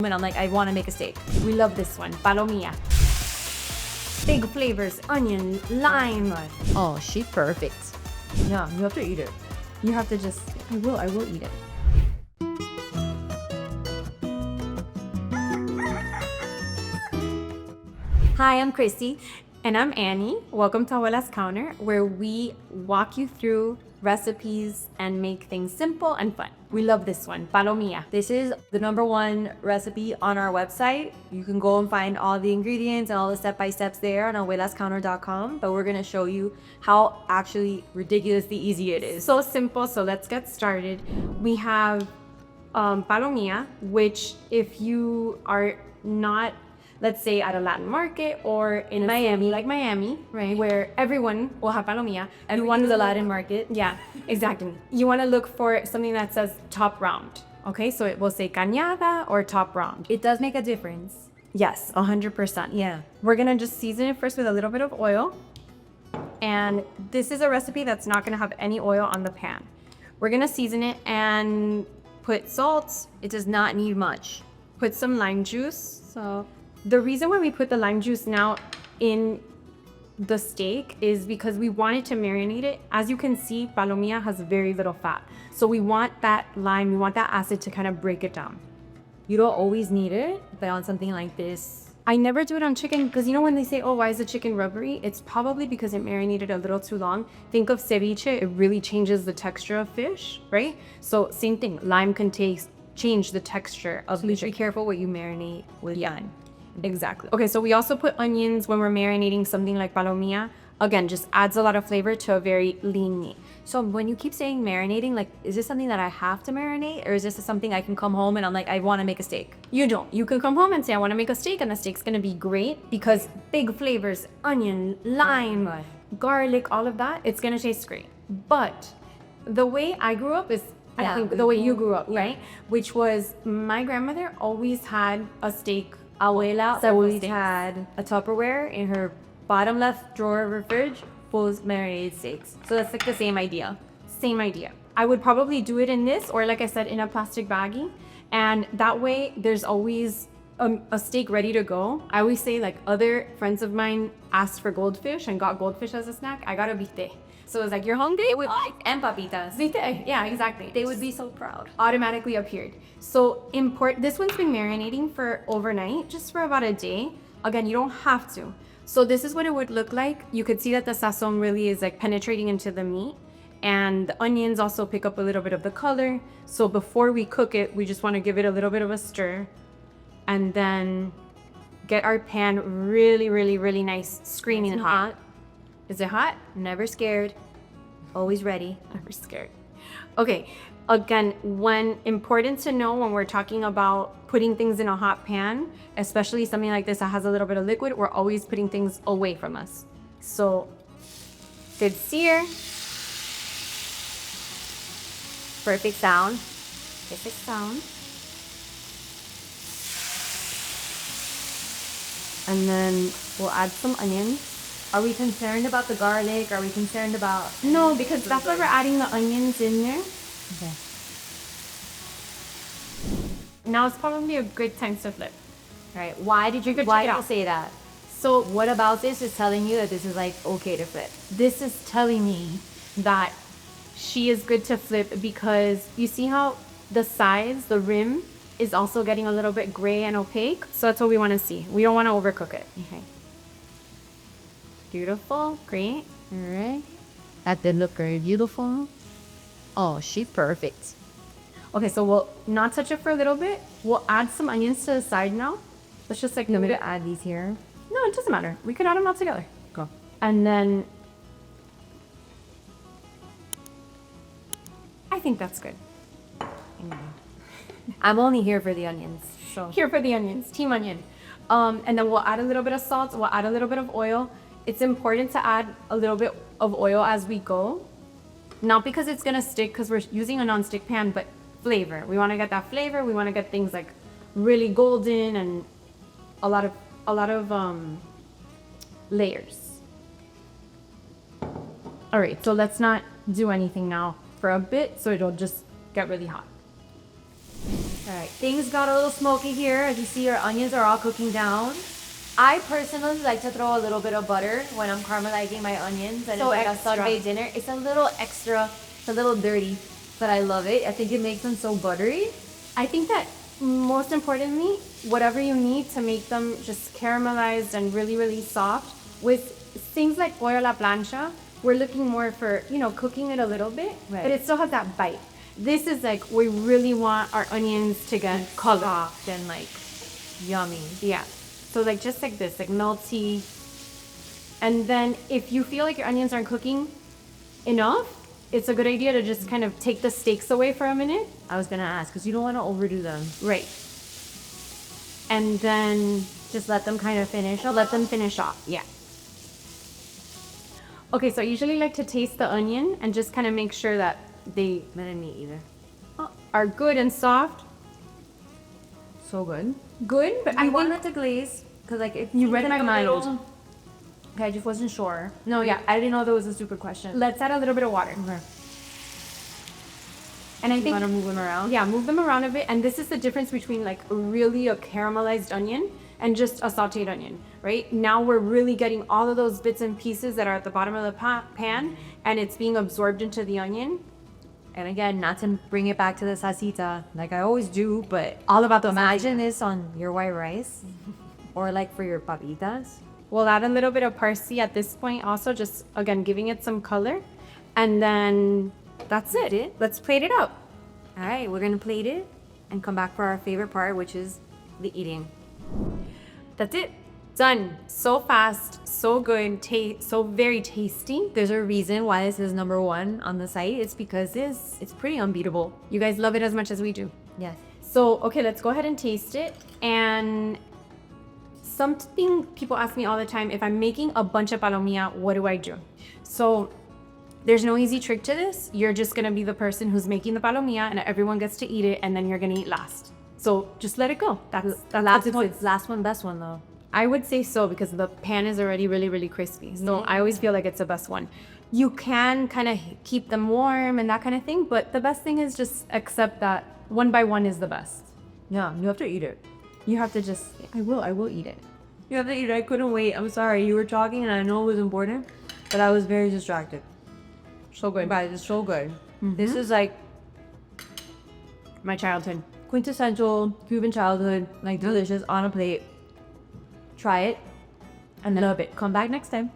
And I'm like, I want to make a steak. We love this one, Palomilla. Big flavors, onion, lime. Oh, she's perfect. Yeah, you have to eat it. You have to just, I will eat it. Hi, I'm Christy. And I'm Annie. Welcome to Abuela's Counter, where we walk you through recipes and make things simple and fun. We love this one, Palomilla. This is the #1 recipe on our website. You can go and find all the ingredients and all the step-by-steps there on abuelascounter.com, but we're gonna show you how actually ridiculously easy it is. So simple, so let's get started. We have Palomilla, which if you are not, let's say at a Latin market or in Miami, like Miami, right, where everyone will have Palomilla. Everyone is a Latin market. Yeah, exactly. You want to look for something that says top round. Okay, so it will say cañada or top round. It does make a difference. Yes, 100%. Yeah. We're gonna just season it first with a little bit of oil. And this is a recipe that's not gonna have any oil on the pan. We're gonna season it and put salt. It does not need much. Put some lime juice. So the reason why we put the lime juice now in the steak is because we wanted to marinate it. As you can see, Palomilla has very little fat. So we want that lime, we want that acid to kind of break it down. You don't always need it, but on something like this. I never do it on chicken because you know when they say, oh, why is the chicken rubbery? It's probably because it marinated a little too long. Think of ceviche, it really changes the texture of fish, right? So same thing, lime can change the texture of the chicken. Be careful what you marinate with lime. Exactly. Okay, so we also put onions when we're marinating something like Palomilla. Again, just adds a lot of flavor to a very lean meat. So when you keep saying marinating, like, is this something that I have to marinate? Or is this something I can come home and I'm like, I want to make a steak? You don't. You can come home and say, I want to make a steak, and the steak's going to be great because big flavors, onion, lime, garlic, all of that, it's going to taste great. But the way I grew up is, I think, the way you grew up, right? Which was my grandmother always had a steak. Abuela always had a Tupperware in her bottom left drawer of her fridge full of marinated steaks. So that's like the same idea. Same idea. I would probably do it in this, or like I said, in a plastic baggie. And that way there's always a steak ready to go. I always say, like, other friends of mine asked for goldfish and got goldfish as a snack. I got a vite. So it's like, you're hungry? And papitas. Vite. Yeah, exactly. They would be so proud. Automatically appeared. So this one's been marinating for overnight, just for about a day. Again, you don't have to. So this is what it would look like. You could see that the sazon really is like penetrating into the meat, and the onions also pick up a little bit of the color. So before we cook it, we just want to give it a little bit of a stir, and then get our pan really, really, really nice, screaming hot. Is it hot? Never scared. Always ready. Never scared. Okay. Again, important to know when we're talking about putting things in a hot pan, especially something like this that has a little bit of liquid, we're always putting things away from us. So, good sear. Perfect sound. Perfect sound. And then we'll add some onions. Are we concerned about the garlic? Are we concerned about... No, because that's why we're adding the onions in there. Okay. Now it's probably a good time to flip. All right. Why did you say that? So what about this is telling you that this is like okay to flip? This is telling me that she is good to flip because you see how the sides, the rim, is also getting a little bit gray and opaque. So that's what we want to see. We don't want to overcook it. Okay. Beautiful. Great. All right. That did look very beautiful. Oh, she's perfect. Okay, so we'll not touch it for a little bit. We'll add some onions to the side now. Let's just like... No, maybe add these here. No, it doesn't matter. We could add them all together. Go. And then... I think that's good. I'm only here for the onions. So here for the onions. Team onion. And then we'll add a little bit of salt. We'll add a little bit of oil. It's important to add a little bit of oil as we go. Not because it's gonna stick, because we're using a non-stick pan, but flavor. We want to get that flavor. We want to get things like really golden and a lot of layers. All right, so let's not do anything now for a bit, so it'll just get really hot. All right, things got a little smoky here. As you see, our onions are all cooking down. I personally like to throw a little bit of butter when I'm caramelizing my onions. And So it's like a extra. Sunday dinner. It's a little extra, it's a little dirty, but I love it. I think it makes them so buttery. I think that most importantly, whatever you need to make them just caramelized and really, really soft, with things like pollo a la plancha, we're looking more for, you know, cooking it a little bit, Right. but it still has that bite. This is like, we really want our onions to get color. Soft and like yummy. Yeah. So like just like this, like melty. And then if you feel like your onions aren't cooking enough, it's a good idea to just kind of take the steaks away for a minute. I was gonna ask because you don't want to overdo them. Right. And then Just let them kind of finish. let them finish off. Yeah. Okay, so I usually like to taste the onion and just kind of make sure that they Me either. are good and soft. So good. Good, but I I wanted want to glaze because like it. You read seems my like a mind. little- Okay, I just wasn't sure. No, yeah. I didn't know that was a stupid question. Let's add a little bit of water. Okay. And I think Want to move them around? yeah, move them around a bit. And this is the difference between like really a caramelized onion and just a sautéed onion, right? Now we're really getting all of those bits and pieces that are at the bottom of the pan, and it's being absorbed into the onion. And again, not to bring it back to the salsita like I always do, but all about the imagine this on your white rice or like for your papitas. We'll add a little bit of parsley at this point also, just again giving it some color. And then that's it. Let's plate it up. All right, we're gonna plate it and come back for our favorite part, which is the eating. That's it. Done. So fast, so good, so very tasty. There's a reason why this is #1 on the site. It's because it's pretty unbeatable. You guys love it as much as we do. Yes. So, okay, let's go ahead and taste it. And something people ask me all the time, if I'm making a bunch of palomilla, what do I do? So there's no easy trick to this. You're just gonna be the person who's making the palomilla and everyone gets to eat it and then you're gonna eat last. So just let it go. That's the point. Last one, best one though. I would say so because the pan is already really, really crispy. So I always feel like it's the best one. You can kind of keep them warm and that kind of thing, but the best thing is just accept that one by one is the best. Yeah, you have to eat it. You have to just, I will eat it. You have to eat it. I couldn't wait. I'm sorry. You were talking and I know it was important, but I was very distracted. So good. Guys, it's so good. This is like My childhood. quintessential Cuban childhood, like delicious on a plate. Try it and love it. Come back next time.